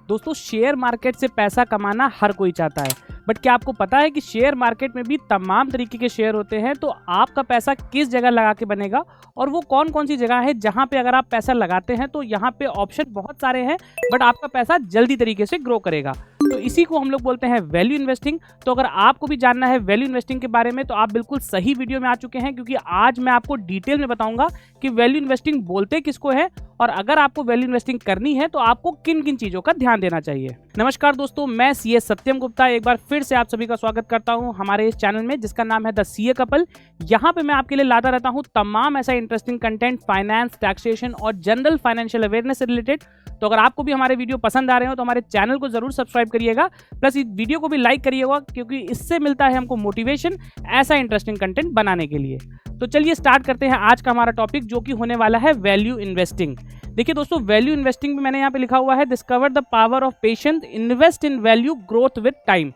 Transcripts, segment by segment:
दोस्तों share market से पैसा कमाना हर कोई चाहता है, बट क्या आपको पता है कि शेयर मार्केट में भी तमाम तरीके के शेयर होते हैं। तो आपका पैसा किस जगह लगा के बनेगा और वो कौन कौन सी जगह है जहां पे अगर आप पैसा लगाते हैं तो यहाँ पे ऑप्शन बहुत सारे हैं, बट आपका पैसा जल्दी तरीके से ग्रो करेगा। तो इसी को हम लोग बोलते हैं वैल्यू इन्वेस्टिंग। तो अगर आपको भी जानना है वैल्यू इन्वेस्टिंग के बारे में तो आप बिल्कुल सही वीडियो में आ चुके हैं, क्योंकि आज मैं आपको डिटेल में बताऊंगा कि वैल्यू इन्वेस्टिंग बोलते किसको है और अगर आपको वैल्यू इन्वेस्टिंग करनी है तो आपको किन किन चीजों का ध्यान देना चाहिए। नमस्कार दोस्तों, मैं सीए सत्यम गुप्ता एक बार फिर से आप सभी का स्वागत करता हूं हमारे इस चैनल में जिसका नाम है द सीए कपल। यहां पे मैं आपके लिए लाता रहता हूं तमाम ऐसा इंटरेस्टिंग कंटेंट फाइनेंस, टैक्सेशन और जनरल फाइनेंशियल अवेयरनेस से रिलेटेड। तो अगर आपको भी हमारे वीडियो पसंद आ रहे हो तो हमारे चैनल को जरूर सब्सक्राइब करिएगा, प्लस इस वीडियो को भी लाइक करिएगा, क्योंकि इससे मिलता है हमको मोटिवेशन ऐसा इंटरेस्टिंग कंटेंट बनाने के लिए। तो चलिए स्टार्ट करते हैं आज का हमारा टॉपिक, जो कि होने वाला है वैल्यू इन्वेस्टिंग। देखिए दोस्तों, वैल्यू इन्वेस्टिंग में मैंने यहाँ पे लिखा हुआ है discover the power of patience, invest in value growth with time.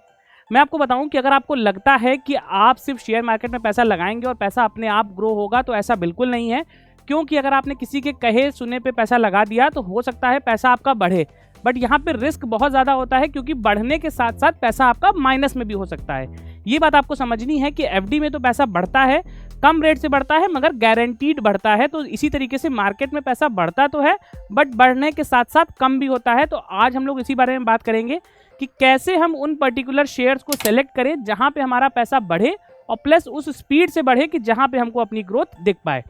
मैं आपको बताऊं कि अगर आपको लगता है कि आप सिर्फ शेयर मार्केट में पैसा लगाएंगे और पैसा अपने आप ग्रो होगा, तो ऐसा बिल्कुल नहीं है। क्योंकि अगर आपने किसी के कहे सुने पे पैसा लगा दिया तो हो सकता है पैसा आपका बढ़े, बट यहाँ पे रिस्क बहुत ज़्यादा होता है, क्योंकि बढ़ने के साथ साथ पैसा आपका माइनस में भी हो सकता है। ये बात आपको समझनी है कि एफडी में तो पैसा बढ़ता है, कम रेट से बढ़ता है, मगर गारंटीड बढ़ता है। तो इसी तरीके से मार्केट में पैसा बढ़ता तो है, बट बढ़ने के साथ साथ कम भी होता है। तो आज हम लोग इसी बारे में बात करेंगे कि कैसे हम उन पर्टिकुलर शेयर्स को सेलेक्ट करें जहाँ पे हमारा पैसा बढ़े और प्लस उस स्पीड से बढ़े कि जहाँ पे हमको अपनी ग्रोथ दिख पाए।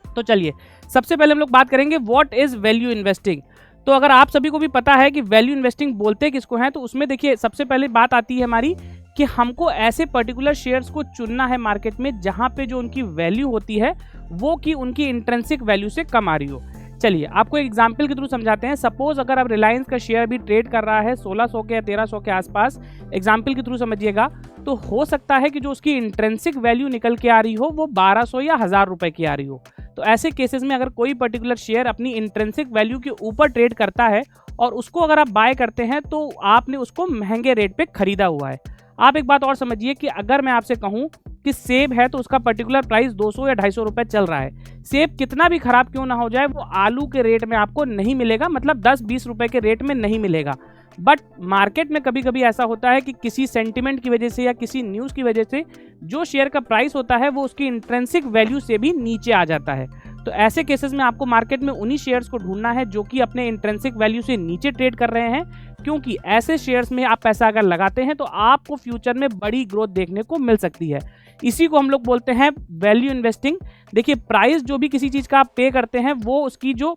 तो चलिए सबसे पहले हम लोग बात करेंगे व्हाट इज वैल्यू इन्वेस्टिंग। तो अगर आप सभी को भी पता है कि वैल्यू इन्वेस्टिंग बोलते किसको हैं, तो उसमें देखिए सबसे पहले बात आती है हमारी कि हमको ऐसे पर्टिकुलर शेयर्स को चुनना है मार्केट में जहां पे जो उनकी वैल्यू होती है वो कि उनकी इंट्रिंसिक वैल्यू से कम आ रही हो। चलिए आपको एक एग्जाम्पल के थ्रू समझाते हैं। सपोज अगर आप रिलायंस का शेयर भी ट्रेड कर रहा है 1600 के या 1300 के आसपास, एग्जाम्पल के थ्रू समझिएगा, तो हो सकता है कि जो उसकी इंट्रिंसिक वैल्यू निकल के आ रही हो वो 1200 या 1000 रुपए की आ रही हो। तो ऐसे केसेस में अगर कोई पर्टिकुलर शेयर अपनी इंट्रिंसिक वैल्यू के ऊपर ट्रेड करता है और उसको अगर आप बाय करते हैं तो आपने उसको महंगे रेट पे खरीदा हुआ है। आप एक बात और समझिए कि अगर मैं आपसे कहूं कि सेब है तो उसका पर्टिकुलर प्राइस 200 या 250 रुपए चल रहा है। सेब कितना भी खराब क्यों ना हो जाए वो आलू के रेट में आपको नहीं मिलेगा, मतलब 10-20 रुपए के रेट में नहीं मिलेगा। बट मार्केट में कभी कभी ऐसा होता है कि किसी सेंटिमेंट की वजह से या किसी न्यूज़ की वजह से जो शेयर का प्राइस होता है वो उसकी इंट्रिंसिक वैल्यू से भी नीचे आ जाता है। तो ऐसे केसेस में आपको मार्केट में उन्हीं शेयर्स को ढूंढना है जो कि अपने इंट्रिंसिक वैल्यू से नीचे ट्रेड कर रहे हैं, क्योंकि ऐसे शेयर्स में आप पैसा अगर लगाते हैं तो आपको फ्यूचर में बड़ी ग्रोथ देखने को मिल सकती है। इसी को हम लोग बोलते हैं वैल्यू इन्वेस्टिंग। देखिए प्राइस जो भी किसी चीज़ का आप पे करते हैं वो उसकी जो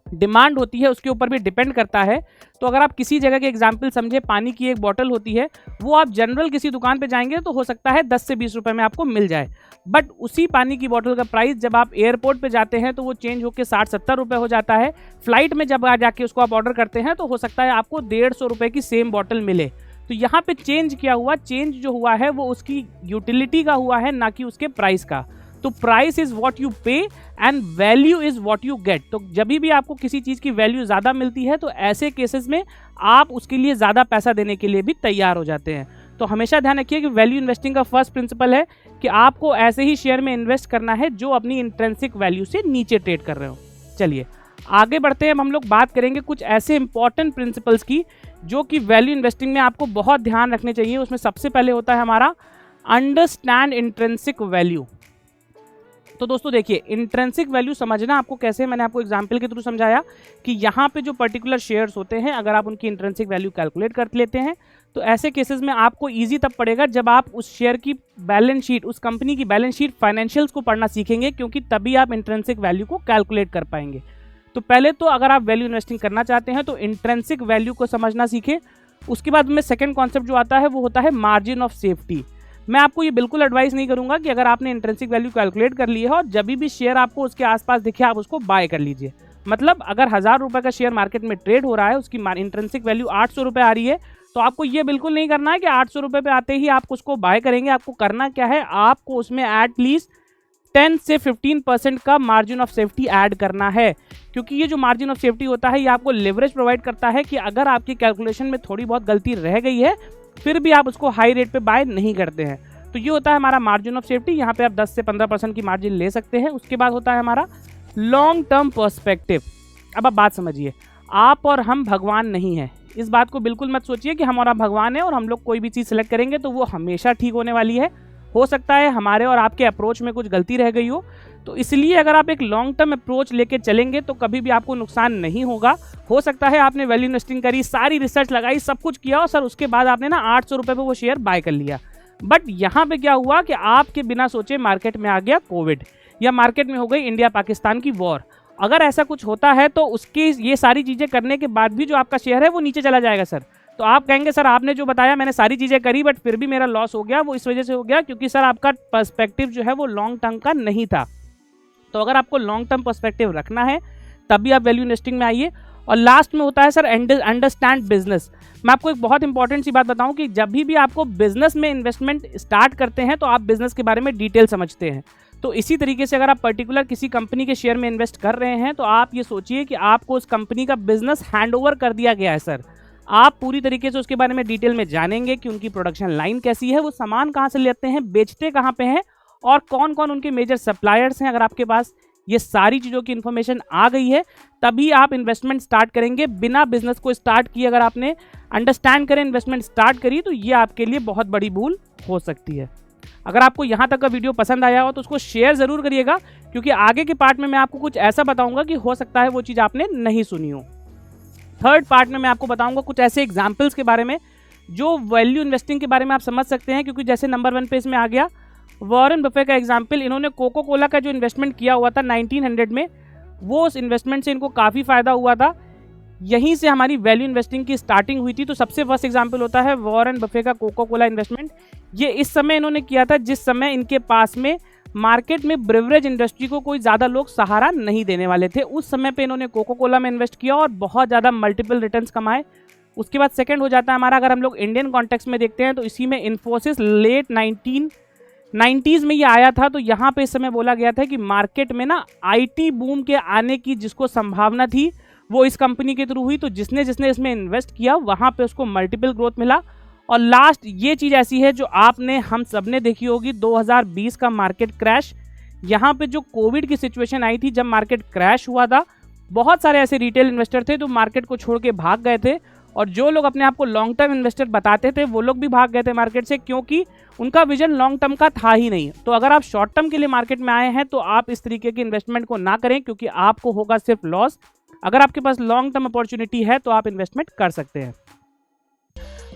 डिमांड होती है उसके ऊपर भी डिपेंड करता है। तो अगर आप किसी जगह के एग्जाम्पल समझे, पानी की एक बोतल होती है, वो आप जनरल किसी दुकान पे जाएंगे तो हो सकता है 10 से 20 रुपए में आपको मिल जाए, बट उसी पानी की बोतल का प्राइस जब आप एयरपोर्ट पे जाते हैं तो वो चेंज होकर 60-70 रुपए हो जाता है। फ्लाइट में जब जाके उसको आप ऑर्डर करते हैं तो हो सकता है आपको 150 रुपए की सेम बोतल मिले। तो यहाँ पे चेंज क्या हुआ, चेंज जो हुआ है वो उसकी यूटिलिटी का हुआ है, ना कि उसके प्राइस का। तो प्राइस इज व्हाट यू पे and value is what you get. तो जब भी आपको किसी चीज़ की वैल्यू ज़्यादा मिलती है तो ऐसे केसेस में आप उसके लिए ज़्यादा पैसा देने के लिए भी तैयार हो जाते हैं। तो हमेशा ध्यान रखिए कि वैल्यू इन्वेस्टिंग का फर्स्ट प्रिंसिपल है कि आपको ऐसे ही शेयर में इन्वेस्ट करना है जो अपनी इंट्रिंसिक वैल्यू से नीचे ट्रेड कर रहे हो। चलिए आगे बढ़ते हैं, हम लोग बात करेंगे कुछ ऐसे इंपॉर्टेंट प्रिंसिपल्स की जो कि वैल्यू इन्वेस्टिंग में आपको बहुत ध्यान रखने चाहिए। उसमें सबसे पहले होता है हमारा अंडरस्टैंड इंट्रिंसिक वैल्यू। तो दोस्तों देखिए इंट्रिंसिक वैल्यू समझना आपको कैसे, मैंने आपको एग्जांपल के थ्रू समझाया कि यहाँ पे जो पर्टिकुलर शेयर्स होते हैं अगर आप उनकी इंट्रिंसिक वैल्यू कैलकुलेट कर लेते हैं तो ऐसे केसेस में आपको इजी तब पड़ेगा जब आप उस शेयर की बैलेंस शीट, उस कंपनी की बैलेंस शीट, फाइनेंशियल्स को पढ़ना सीखेंगे, क्योंकि तभी आप इंट्रिंसिक वैल्यू को कैलकुलेट कर पाएंगे। तो पहले तो अगर आप वैल्यू इन्वेस्टिंग करना चाहते हैं तो इंट्रिंसिक वैल्यू को समझना सीखें। उसके बाद में सेकेंड कॉन्सेप्ट जो आता है वो होता है मार्जिन ऑफ सेफ्टी। मैं आपको ये बिल्कुल एडवाइस नहीं करूंगा कि अगर आपने इंट्रिंसिक वैल्यू कैलकुलेट कर ली है और जब भी शेयर आपको उसके आसपास दिखे आप उसको बाय कर लीजिए। मतलब अगर 1000 रुपए का शेयर मार्केट में ट्रेड हो रहा है, उसकी इंट्रिंसिक वैल्यू 800 रुपए आ रही है, तो आपको ये बिल्कुल नहीं करना है कि 800 रुपए पे आते ही आप उसको बाय करेंगे। आपको करना क्या है, आपको उसमें एटलीस्ट 10 से 15% का मार्जिन ऑफ सेफ्टी ऐड करना है, क्योंकि ये जो मार्जिन ऑफ सेफ्टी होता है ये आपको लेवरेज प्रोवाइड करता है कि अगर आपकी कैलकुलेशन में थोड़ी बहुत गलती रह गई है फिर भी आप उसको हाई रेट पे बाय नहीं करते हैं। तो ये होता है हमारा मार्जिन ऑफ सेफ्टी। यहाँ पे आप 10 से 15% की मार्जिन ले सकते हैं। उसके बाद होता है हमारा लॉन्ग टर्म पर्सपेक्टिव। अब आप बात समझिए, आप और हम भगवान नहीं हैं। इस बात को बिल्कुल मत सोचिए कि हम और आप भगवान हैं और हम लोग कोई भी चीज़ सेलेक्ट करेंगे तो वो हमेशा ठीक होने वाली है। हो सकता है हमारे और आपके अप्रोच में कुछ गलती रह गई हो, तो इसलिए अगर आप एक लॉन्ग टर्म अप्रोच लेके चलेंगे तो कभी भी आपको नुकसान नहीं होगा। हो सकता है आपने वैल्यू इन्वेस्टिंग करी, सारी रिसर्च लगाई, सब कुछ किया और सर उसके बाद आपने ना 800 रुपये पर वो शेयर बाय कर लिया, बट यहाँ पे क्या हुआ कि आपके बिना सोचे मार्केट में आ गया कोविड, या मार्केट में हो गई इंडिया पाकिस्तान की वॉर। अगर ऐसा कुछ होता है तो उसकी ये सारी चीज़ें करने के बाद भी जो आपका शेयर है वो नीचे चला जाएगा सर। तो आप कहेंगे सर आपने जो बताया मैंने सारी चीज़ें करी बट फिर भी मेरा लॉस हो गया, वो इस वजह से हो गया क्योंकि सर आपका पर्सपेक्टिव जो है वो लॉन्ग टर्म का नहीं था। तो अगर आपको लॉन्ग टर्म पर्सपेक्टिव रखना है तभी आप वैल्यू इन्वेस्टिंग में आइए। और लास्ट में होता है सर अंडरस्टैंड बिजनेस। मैं आपको एक बहुत इंपॉर्टेंट सी बात बताऊं कि जब भी आपको बिजनेस में इन्वेस्टमेंट स्टार्ट करते हैं तो आप बिजनेस के बारे में डिटेल समझते हैं। तो इसी तरीके से अगर आप पर्टिकुलर किसी कंपनी के शेयर में इन्वेस्ट कर रहे हैं तो आप ये सोचिए कि आपको उस कंपनी का बिजनेस हैंडओवर कर दिया गया है सर। आप पूरी तरीके से उसके बारे में डिटेल में जानेंगे कि उनकी प्रोडक्शन लाइन कैसी है, वो सामान कहाँ से लेते हैं, बेचते कहाँ पे हैं और कौन कौन उनके मेजर सप्लायर्स हैं। अगर आपके पास ये सारी चीज़ों की इन्फॉर्मेशन आ गई है तभी आप इन्वेस्टमेंट स्टार्ट करेंगे। बिना बिजनेस को स्टार्ट किए अगर आपने अंडरस्टैंड करें इन्वेस्टमेंट स्टार्ट करी तो ये आपके लिए बहुत बड़ी भूल हो सकती है। अगर आपको यहाँ तक का वीडियो पसंद आया हो तो उसको शेयर ज़रूर करिएगा, क्योंकि आगे के पार्ट में मैं आपको कुछ ऐसा बताऊंगा कि हो सकता है वो चीज़ आपने नहीं सुनी हो। थर्ड पार्ट में मैं आपको बताऊंगा कुछ ऐसे एग्जाम्पल्स के बारे में जो वैल्यू इन्वेस्टिंग के बारे में आप समझ सकते हैं, क्योंकि जैसे नंबर 1 पे इसमें आ गया वॉरेन बफे का एग्जाम्पल। इन्होंने कोको कोला का जो इन्वेस्टमेंट किया हुआ था 1900 में, वो उस इन्वेस्टमेंट से इनको काफ़ी फ़ायदा हुआ था। यहीं से हमारी वैल्यू इन्वेस्टिंग की स्टार्टिंग हुई थी। तो सबसे फर्स्ट एग्जाम्पल होता है वॉरेन बफे का कोको कोला इन्वेस्टमेंट। ये इस समय इन्होंने किया था जिस समय इनके पास में मार्केट में ब्रेवरेज इंडस्ट्री को कोई ज़्यादा लोग सहारा नहीं देने वाले थे। उस समय पे इन्होंने कोको कोला में इन्वेस्ट किया और बहुत ज़्यादा मल्टीपल रिटर्न्स कमाए। उसके बाद सेकंड हो जाता है हमारा, अगर हम लोग इंडियन कॉन्टेक्स्ट में देखते हैं तो इसी में इन्फोसिस लेट 1990s में ये आया था। तो यहाँ पे इस समय बोला गया था कि मार्केट में ना IT बूम के आने की जिसको संभावना थी वो इस कंपनी के थ्रू हुई। तो जिसने जिसने इसमें इन्वेस्ट किया वहाँ पे उसको मल्टीपल ग्रोथ मिला। और लास्ट ये चीज़ ऐसी है जो आपने हम सब ने देखी होगी, 2020 का मार्केट क्रैश। यहाँ पे जो कोविड की सिचुएशन आई थी, जब मार्केट क्रैश हुआ था, बहुत सारे ऐसे रिटेल इन्वेस्टर थे जो मार्केट को छोड़ के भाग गए थे, और जो लोग अपने आप को लॉन्ग टर्म इन्वेस्टर बताते थे वो लोग भी भाग गए थे मार्केट से, क्योंकि उनका विजन लॉन्ग टर्म का था ही नहीं। तो अगर आप शॉर्ट टर्म के लिए मार्केट में आए हैं तो आप इस तरीके के इन्वेस्टमेंट को ना करें, क्योंकि आपको होगा सिर्फ लॉस। अगर आपके पास लॉन्ग टर्म अपॉर्चुनिटी है तो आप इन्वेस्टमेंट कर सकते हैं।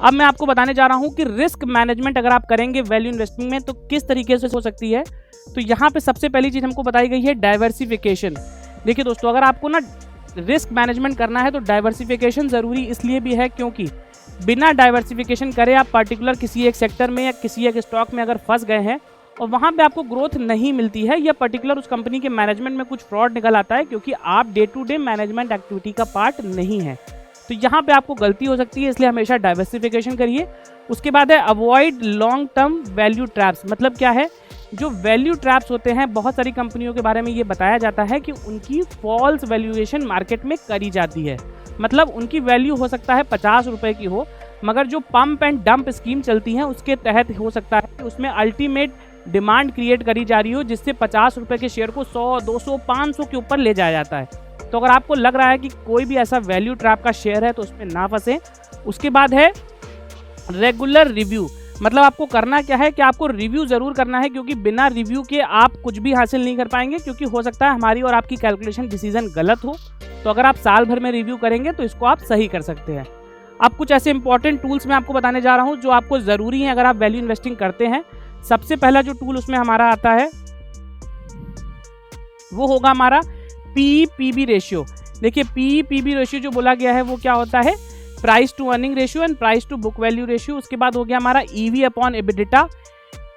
अब मैं आपको बताने जा रहा हूं कि रिस्क मैनेजमेंट अगर आप करेंगे वैल्यू इन्वेस्टिंग में तो किस तरीके से हो सकती है। तो यहाँ पे सबसे पहली चीज़ हमको बताई गई है डाइवर्सिफिकेशन। देखिए दोस्तों, अगर आपको ना रिस्क मैनेजमेंट करना है तो डाइवर्सिफिकेशन ज़रूरी इसलिए भी है क्योंकि बिना डाइवर्सिफिकेशन करे आप पर्टिकुलर किसी एक सेक्टर में या किसी एक स्टॉक में अगर फंस गए हैं और वहाँ पे आपको ग्रोथ नहीं मिलती है, या पर्टिकुलर उस कंपनी के मैनेजमेंट में कुछ फ्रॉड निकल आता है क्योंकि आप day to day management activity का पार्ट नहीं है, तो यहाँ पे आपको गलती हो सकती है। इसलिए हमेशा डाइवर्सिफिकेशन करिए। उसके बाद है avoid long term value traps. मतलब क्या है, जो वैल्यू ट्रैप्स होते हैं, बहुत सारी कंपनियों के बारे में ये बताया जाता है कि उनकी फॉल्स वैल्यूएशन मार्केट में करी जाती है। मतलब उनकी वैल्यू हो सकता है 50 रुपये की हो, मगर जो पंप एंड डंप स्कीम चलती है उसके तहत हो सकता है कि उसमें अल्टीमेट डिमांड क्रिएट करी जा रही हो, जिससे 50 रुपये के शेयर को 100, 200, 500 के ऊपर ले जाया जाता है। तो अगर आपको लग रहा है कि कोई भी ऐसा वैल्यू ट्रैप का शेयर है तो उसमें ना फंसे। उसके बाद है रेगुलर रिव्यू। मतलब आपको करना क्या है कि आपको रिव्यू ज़रूर करना है, क्योंकि बिना रिव्यू के आप कुछ भी हासिल नहीं कर पाएंगे, क्योंकि हो सकता है हमारी और आपकी कैलकुलेशन डिसीजन गलत हो। तो अगर आप साल भर में रिव्यू करेंगे तो इसको आप सही कर सकते हैं। अब कुछ ऐसे इंपॉर्टेंट टूल्स मैं आपको बताने जा रहा हूँ जो आपको ज़रूरी हैं अगर आप वैल्यू इन्वेस्टिंग करते हैं। सबसे पहला जो टूल उसमें हमारा आता है वो होगा हमारा PE/PB रेशियो। देखिए PE/PB रेशियो जो बोला गया है वो क्या होता है, price to earning ratio and price to book value ratio. उसके बाद हो गया हमारा EV/EBITDA,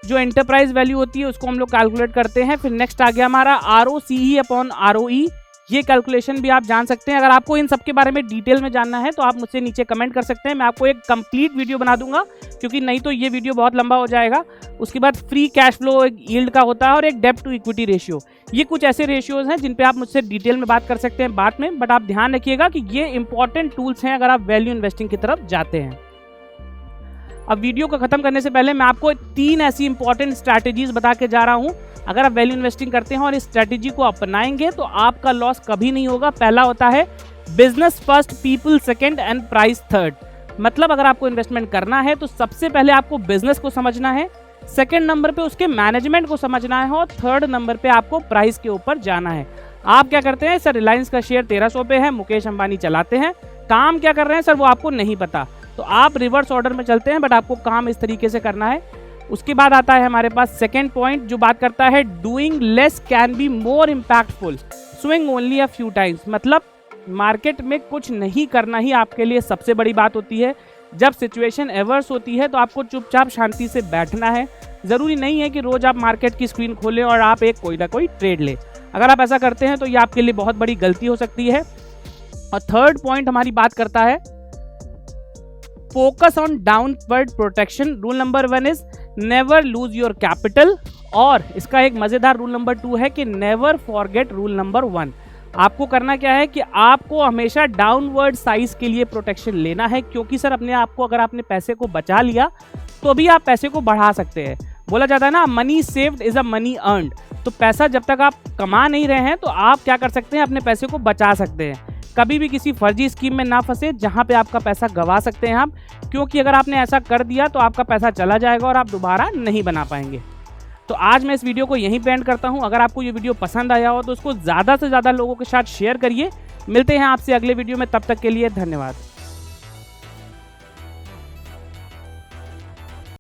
जो एंटरप्राइज वैल्यू होती है उसको हम लोग कैलकुलेट करते हैं। फिर नेक्स्ट आ गया हमारा ROCE/ROE। ये कैलकुलेशन भी आप जान सकते हैं। अगर आपको इन सब के बारे में डिटेल में जानना है तो आप मुझसे नीचे कमेंट कर सकते हैं, मैं आपको एक कंप्लीट वीडियो बना दूंगा, क्योंकि नहीं तो ये वीडियो बहुत लंबा हो जाएगा। उसके बाद फ्री कैश फ्लो एक यील्ड का होता है और एक डेब्ट टू इक्विटी रेशियो। ये कुछ ऐसे रेशियोज हैं जिन पे आप मुझसे डिटेल में बात कर सकते हैं बाद में, बट आप ध्यान रखिएगा कि ये इंपॉर्टेंट टूल्स हैं अगर आप वैल्यू इन्वेस्टिंग की तरफ जाते हैं। अब वीडियो को खत्म करने से पहले मैं आपको 3 ऐसी इंपॉर्टेंट स्ट्रैटेजीज बता के जा रहा हूं। अगर आप वैल्यू इन्वेस्टिंग करते हैं और इस स्ट्रैटेजी को अपनाएंगे तो आपका लॉस कभी नहीं होगा। पहला होता है business first, people second and price third. मतलब अगर आपको इन्वेस्टमेंट करना है तो सबसे पहले आपको बिजनेस को समझना है, सेकंड नंबर पे उसके मैनेजमेंट को समझना है और थर्ड नंबर पे आपको प्राइस के ऊपर जाना है। आप क्या करते हैं सर, रिलायंस का शेयर 1300 पे है, मुकेश अंबानी चलाते हैं, काम क्या कर रहे हैं सर वो आपको नहीं पता, तो आप रिवर्स ऑर्डर में चलते हैं, बट आपको काम इस तरीके से करना है। उसके बाद आता है हमारे पास सेकेंड पॉइंट जो बात करता है doing less can be more impactful, swing only a few times. मतलब मार्केट में कुछ नहीं करना ही आपके लिए सबसे बड़ी बात होती है। जब सिचुएशन एवर्स होती है तो आपको चुपचाप शांति से बैठना है। ज़रूरी नहीं है कि रोज़ आप मार्केट की स्क्रीन खोलें और आप एक कोई ना कोई ट्रेड लें। अगर आप ऐसा करते हैं तो ये आपके लिए बहुत बड़ी गलती हो सकती है। और थर्ड पॉइंट हमारी बात करता है focus on downward protection. Rule number 1 is never lose your capital, और इसका एक मजेदार रूल नंबर 2 है कि नेवर फॉरगेट रूल नंबर 1। आपको करना क्या है कि आपको हमेशा डाउनवर्ड साइज के लिए प्रोटेक्शन लेना है, क्योंकि सर अपने आप को अगर आपने पैसे को बचा लिया तो भी आप पैसे को बढ़ा सकते हैं। बोला जाता है ना money saved is a money earned. तो पैसा जब तक आप कमा नहीं रहे हैं तो आप क्या कर सकते हैं, अपने पैसे को बचा सकते हैं। कभी भी किसी फर्जी स्कीम में ना फंसे जहां पे आपका पैसा गवा सकते हैं आप, क्योंकि अगर आपने ऐसा कर दिया तो आपका पैसा चला जाएगा और आप दोबारा नहीं बना पाएंगे। तो आज मैं इस वीडियो को यहीं पे एंड करता हूं। अगर आपको ये वीडियो पसंद आया हो तो उसको ज़्यादा से ज़्यादा लोगों के साथ शेयर करिए। मिलते हैं आपसे अगले वीडियो में, तब तक के लिए धन्यवाद।